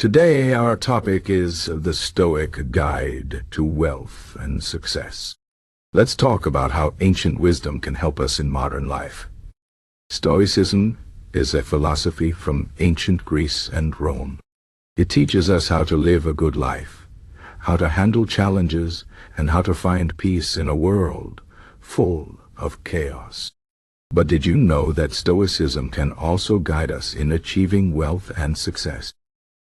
Today our topic is the Stoic Guide to Wealth and Success. Let's talk about how ancient wisdom can help us in modern life. Stoicism is a philosophy from ancient Greece and Rome. It teaches us how to live a good life, how to handle challenges, and how to find peace in a world full of chaos. But did you know that Stoicism can also guide us in achieving wealth and success?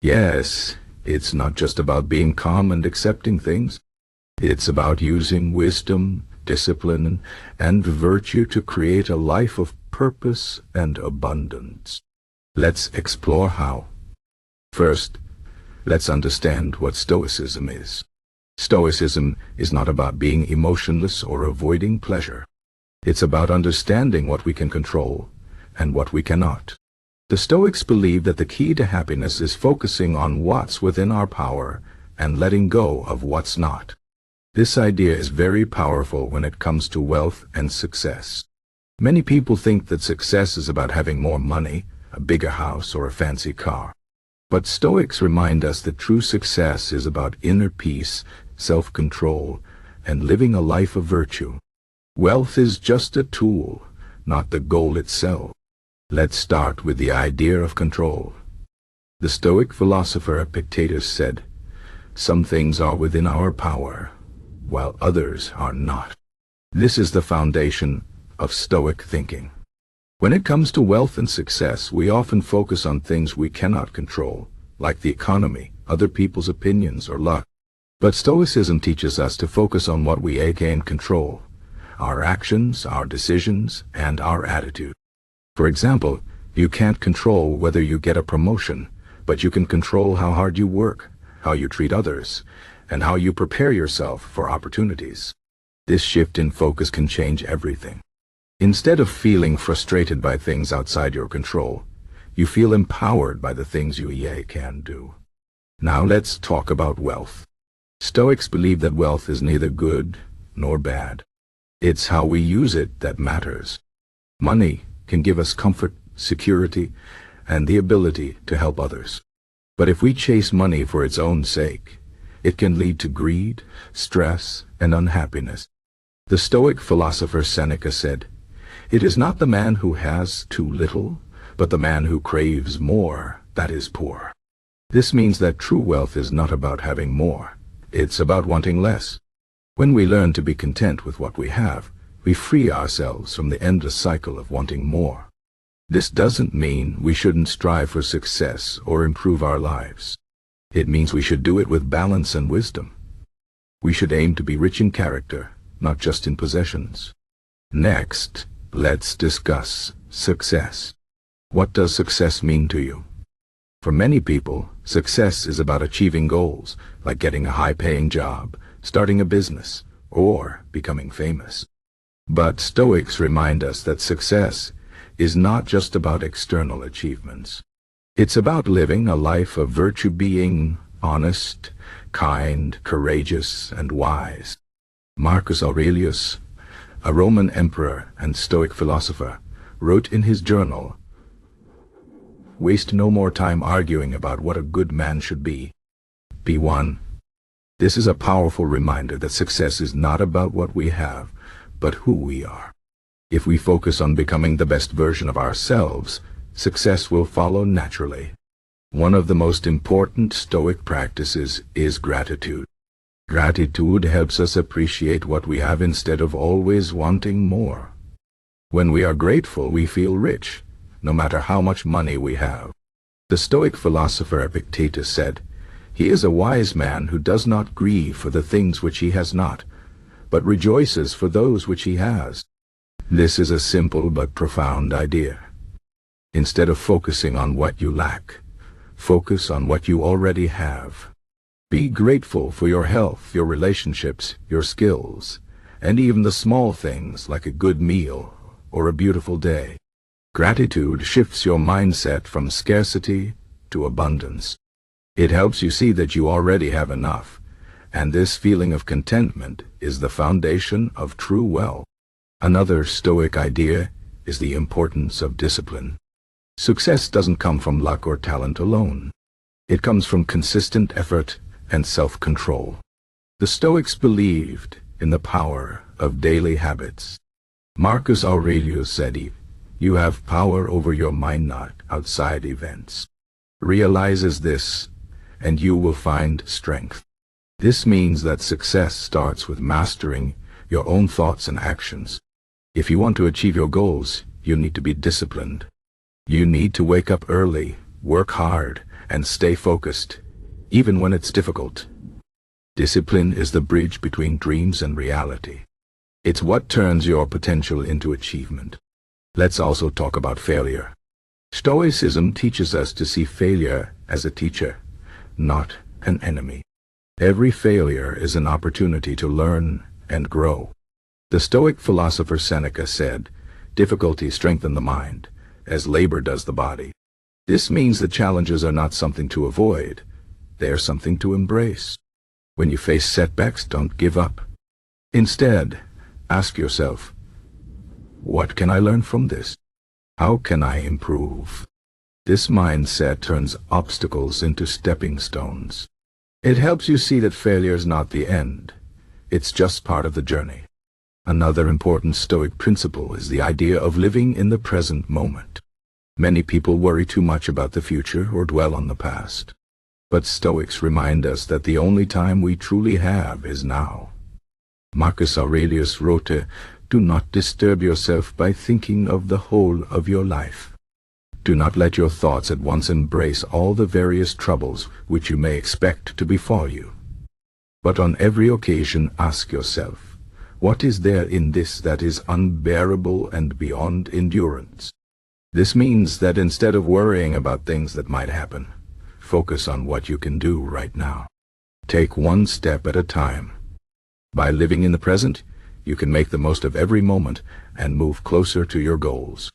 Yes, it's not just about being calm and accepting things. It's about using wisdom, discipline, and virtue to create a life of purpose and abundance. Let's explore how. First, let's understand what Stoicism is. Stoicism is not about being emotionless or avoiding pleasure. It's about understanding what we can control and what we cannot. The Stoics believe that the key to happiness is focusing on what's within our power and letting go of what's not. This idea is very powerful when it comes to wealth and success. Many people think that success is about having more money, a bigger house, or a fancy car. But Stoics remind us that true success is about inner peace, self-control, and living a life of virtue. Wealth is just a tool, not the goal itself. Let's start with the idea of control. The Stoic philosopher Epictetus said, "Some things are within our power, while others are not." This is the foundation of Stoic thinking. When it comes to wealth and success, we often focus on things we cannot control, like the economy, other people's opinions, or luck. But Stoicism teaches us to focus on what we can control: our actions, our decisions, and our attitude. For example, you can't control whether you get a promotion, but you can control how hard you work, how you treat others, and how you prepare yourself for opportunities. This shift in focus can change everything. Instead of feeling frustrated by things outside your control, you feel empowered by the things you can do. Now let's talk about wealth. Stoics believe that wealth is neither good nor bad. It's how we use it that matters. Money can give us comfort, security, and the ability to help others. But if we chase money for its own sake, it can lead to greed, stress, and unhappiness. The Stoic philosopher Seneca said, "It is not the man who has too little, but the man who craves more that is poor." This means that true wealth is not about having more. It's about wanting less. When we learn to be content with what we have, we free ourselves from the endless cycle of wanting more. This doesn't mean we shouldn't strive for success or improve our lives. It means we should do it with balance and wisdom. We should aim to be rich in character, not just in possessions. Next, let's discuss success. What does success mean to you? For many people, success is about achieving goals, like getting a high-paying job, starting a business, or becoming famous. But Stoics remind us that success is not just about external achievements. It's about living a life of virtue, being honest, kind, courageous, and wise. Marcus Aurelius, a Roman emperor and Stoic philosopher, wrote in his journal, "Waste no more time arguing about what a good man should be. Be one." This is a powerful reminder that success is not about what we have, but who we are. If we focus on becoming the best version of ourselves, success will follow naturally. One of the most important Stoic practices is gratitude. Gratitude helps us appreciate what we have instead of always wanting more. When we are grateful, we feel rich, no matter how much money we have. The Stoic philosopher Epictetus said, "He is a wise man who does not grieve for the things which he has not, but rejoices for those which he has." This is a simple but profound idea. Instead of focusing on what you lack, focus on what you already have. Be grateful for your health, your relationships, your skills, and even the small things like a good meal or a beautiful day. Gratitude shifts your mindset from scarcity to abundance. It helps you see that you already have enough, and this feeling of contentment is the foundation of true wealth. Another Stoic idea is the importance of discipline. Success doesn't come from luck or talent alone. It comes from consistent effort and self-control. The Stoics believed in the power of daily habits. Marcus Aurelius said, "You have power over your mind, not outside events." Realizes this, and you will find strength. This means that success starts with mastering your own thoughts and actions. If you want to achieve your goals, you need to be disciplined. You need to wake up early, work hard, and stay focused, even when it's difficult. Discipline is the bridge between dreams and reality. It's what turns your potential into achievement. Let's also talk about failure. Stoicism teaches us to see failure as a teacher, not an enemy. Every failure is an opportunity to learn and grow. The Stoic philosopher Seneca said, "Difficulties strengthen the mind, as labor does the body." This means that challenges are not something to avoid, they are something to embrace. When you face setbacks, don't give up. Instead, ask yourself, what can I learn from this? How can I improve? This mindset turns obstacles into stepping stones. It helps you see that failure is not the end. It's just part of the journey. Another important Stoic principle is the idea of living in the present moment. Many people worry too much about the future or dwell on the past. But Stoics remind us that the only time we truly have is now. Marcus Aurelius wrote, "Do not disturb yourself by thinking of the whole of your life." Do not let your thoughts at once embrace all the various troubles which you may expect to befall you. But on every occasion ask yourself, what is there in this that is unbearable and beyond endurance? This means that instead of worrying about things that might happen, focus on what you can do right now. Take one step at a time. By living in the present, you can make the most of every moment and move closer to your goals.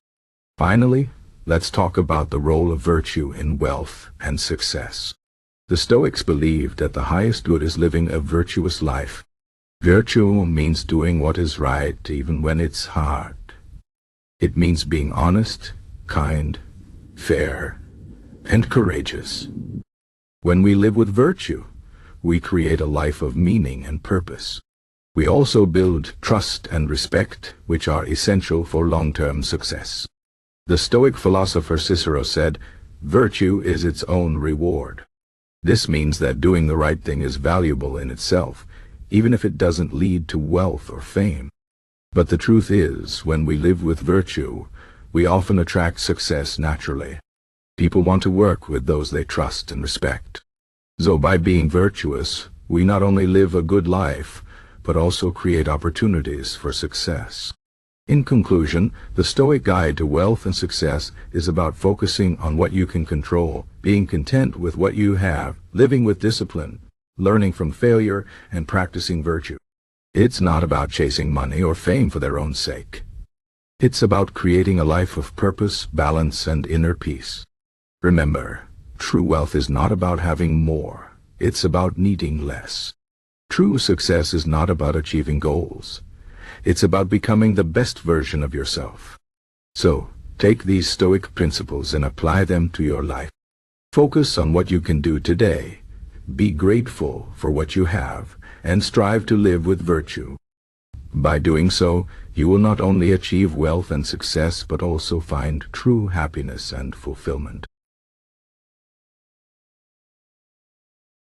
Finally, let's talk about the role of virtue in wealth and success. The Stoics believed that the highest good is living a virtuous life. Virtue means doing what is right even when it's hard. It means being honest, kind, fair, and courageous. When we live with virtue, we create a life of meaning and purpose. We also build trust and respect, which are essential for long-term success. The Stoic philosopher Cicero said, "Virtue is its own reward." This means that doing the right thing is valuable in itself, even if it doesn't lead to wealth or fame. But the truth is, when we live with virtue, we often attract success naturally. People want to work with those they trust and respect. So by being virtuous, we not only live a good life, but also create opportunities for success. In conclusion, the Stoic guide to wealth and success is about focusing on what you can control, being content with what you have, living with discipline, learning from failure, and practicing virtue. It's not about chasing money or fame for their own sake. It's about creating a life of purpose, balance, and inner peace. Remember, true wealth is not about having more. It's about needing less. True success is not about achieving goals. It's about becoming the best version of yourself. So, take these Stoic principles and apply them to your life. Focus on what you can do today. Be grateful for what you have, and strive to live with virtue. By doing so, you will not only achieve wealth and success, but also find true happiness and fulfillment.